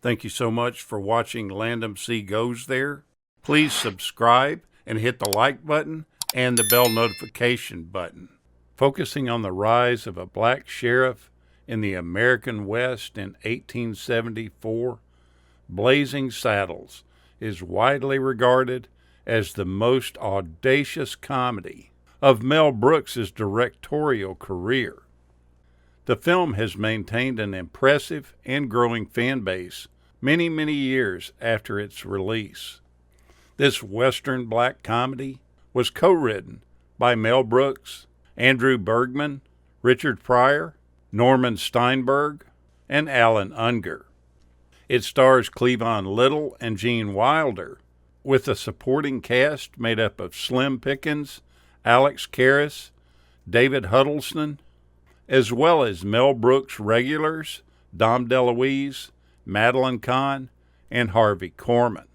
Thank you so much for watching Landumc Goes There. Please subscribe and hit the like button and the bell notification button. Focusing on the rise of a black sheriff in the American West in 1874, Blazing Saddles is widely regarded as the most audacious comedy of Mel Brooks' directorial career. The film has maintained an impressive and growing fan base many years after its release. This Western black comedy was co-written by Mel Brooks, Andrew Bergman, Richard Pryor, Norman Steinberg, and Alan Unger. It stars Cleavon Little and Gene Wilder, with a supporting cast made up of Slim Pickens, Alex Karras, David Huddleston, as well as Mel Brooks regulars Dom DeLuise, Madeline Kahn, and Harvey Korman.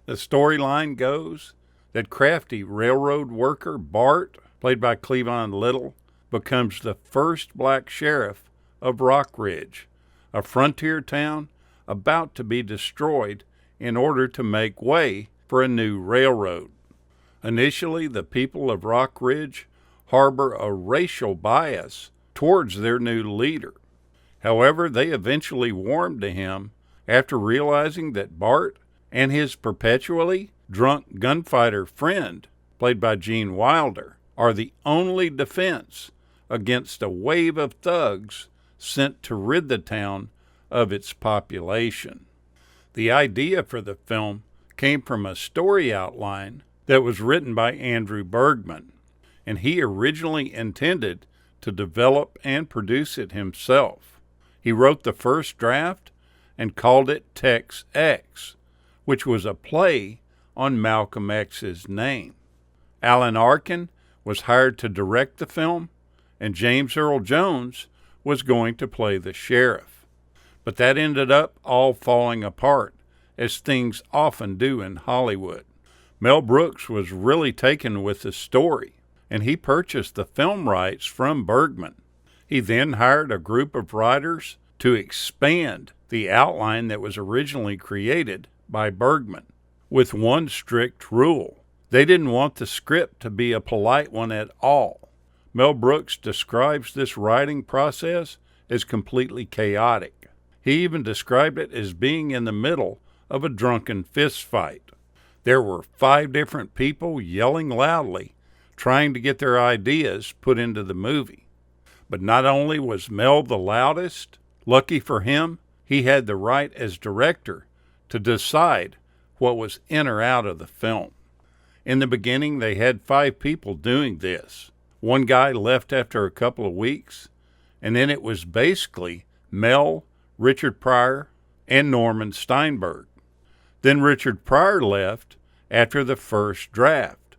The storyline goes that crafty railroad worker Bart, played by Cleavon Little, becomes the first black sheriff of Rock Ridge, a frontier town about to be destroyed in order to make way for a new railroad. Initially, the people of Rock Ridge harbor a racial bias towards their new leader. However, they eventually warmed to him after realizing that Bart and his perpetually drunk gunfighter friend, played by Gene Wilder, are the only defense against a wave of thugs sent to rid the town of its population. The idea for the film came from a story outline that was written by Andrew Bergman, and he originally intended to develop and produce it himself. He wrote the first draft and called it Tex X, which was a play on Malcolm X's name. Alan Arkin was hired to direct the film, and James Earl Jones was going to play the sheriff. But that ended up all falling apart, as things often do in Hollywood. Mel Brooks was really taken with the story, and he purchased the film rights from Bergman. He then hired a group of writers to expand the outline that was originally created by Bergman, with one strict rule. They didn't want the script to be a polite one at all. Mel Brooks describes this writing process as completely chaotic. He even described it as being in the middle of a drunken fist fight. There were 5 different people yelling loudly, trying to get their ideas put into the movie. But not only was Mel the loudest, lucky for him, he had the right as director to decide what was in or out of the film. In the beginning, they had 5 people doing this. One guy left after a couple of weeks, and then it was basically Mel, Richard Pryor, and Norman Steinberg. Then Richard Pryor left after the first draft.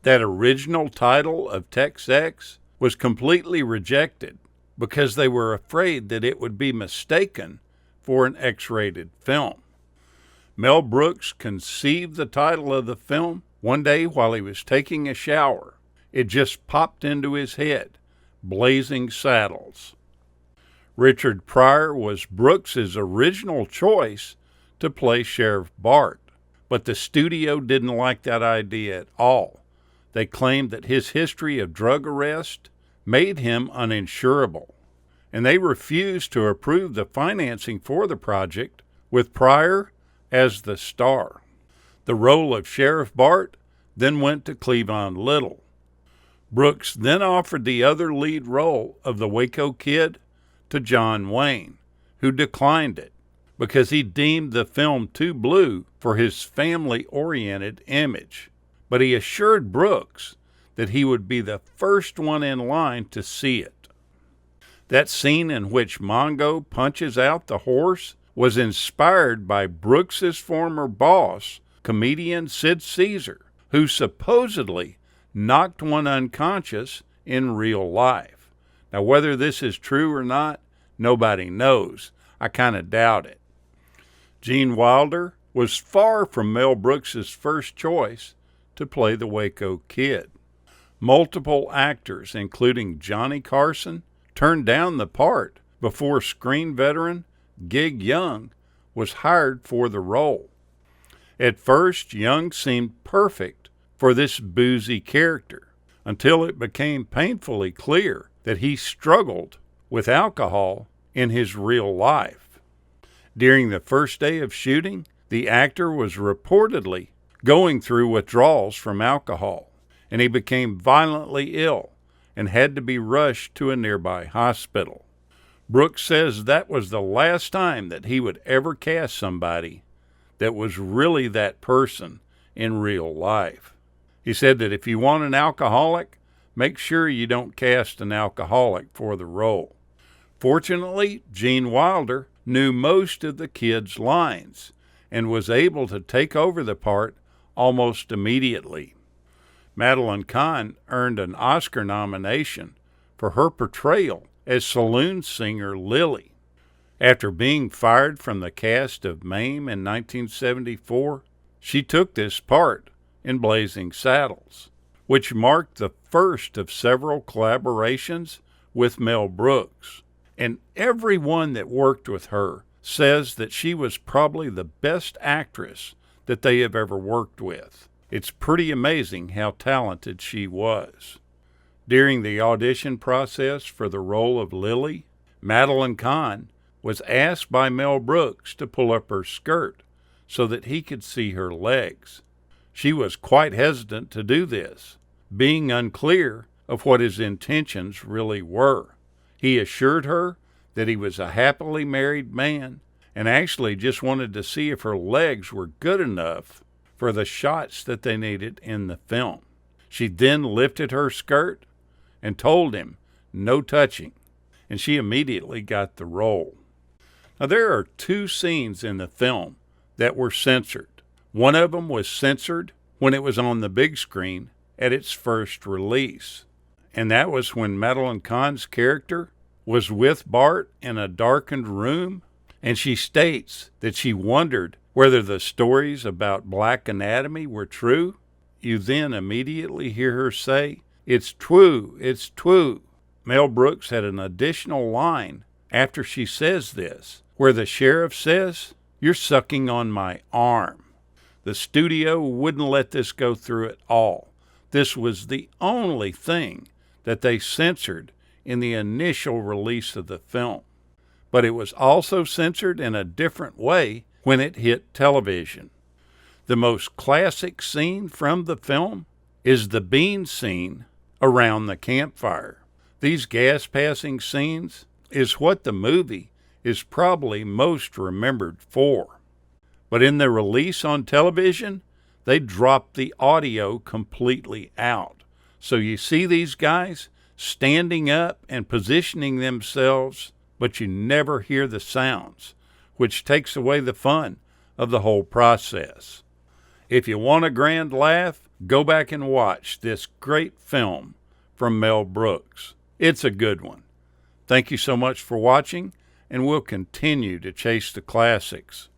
That original title of Tex X was completely rejected because they were afraid that it would be mistaken for an X-rated film. Mel Brooks conceived the title of the film one day while he was taking a shower. It just popped into his head, Blazing Saddles. Richard Pryor was Brooks's original choice to play Sheriff Bart, but the studio didn't like that idea at all. They claimed that his history of drug arrest made him uninsurable, and they refused to approve the financing for the project with Pryor as the star. The role of Sheriff Bart then went to Cleavon Little. Brooks then offered the other lead role of the Waco Kid to John Wayne, who declined it because he deemed the film too blue for his family-oriented image. But he assured Brooks that he would be the first one in line to see it. That scene in which Mongo punches out the horse was inspired by Brooks's former boss, comedian Sid Caesar, who supposedly knocked one unconscious in real life. Now, whether this is true or not, nobody knows. I kind of doubt it. Gene Wilder was far from Mel Brooks's first choice to play the Waco Kid. Multiple actors, including Johnny Carson, turned down the part before screen veteran Gig Young was hired for the role. At first, Young seemed perfect for this boozy character, until it became painfully clear that he struggled with alcohol in his real life. During the first day of shooting, the actor was reportedly going through withdrawals from alcohol, and he became violently ill and had to be rushed to a nearby hospital. Brooks says that was the last time that he would ever cast somebody that was really that person in real life. He said that if you want an alcoholic, make sure you don't cast an alcoholic for the role. Fortunately, Gene Wilder knew most of the kids' lines and was able to take over the part almost immediately. Madeline Kahn earned an Oscar nomination for her portrayal as saloon singer Lily. After being fired from the cast of Mame in 1974, she took this part in Blazing Saddles, which marked the first of several collaborations with Mel Brooks. And everyone that worked with her says that she was probably the best actress that they have ever worked with. It's pretty amazing how talented she was. During the audition process for the role of Lily, Madeline Kahn was asked by Mel Brooks to pull up her skirt so that he could see her legs. She was quite hesitant to do this, being unclear of what his intentions really were. He assured her that he was a happily married man and actually just wanted to see if her legs were good enough for the shots that they needed in the film. She then lifted her skirt and told him no touching, and she immediately got the role. Now, there are 2 scenes in the film that were censored. One of them was censored when it was on the big screen at its first release, and that was when Madeline Kahn's character was with Bart in a darkened room, and she states that she wondered whether the stories about black anatomy were true. You then immediately hear her say, "It's true, it's true." Mel Brooks had an additional line after she says this, where the sheriff says, "You're sucking on my arm." The studio wouldn't let this go through at all. This was the only thing that they censored in the initial release of the film. But it was also censored in a different way when it hit television. The most classic scene from the film is the bean scene around the campfire. These gas-passing scenes is what the movie is probably most remembered for. But in the release on television, they dropped the audio completely out. So you see these guys standing up and positioning themselves, but you never hear the sounds, which takes away the fun of the whole process. If you want a grand laugh, go back and watch this great film from Mel Brooks. It's a good one. Thank you so much for watching, and we'll continue to chase the classics.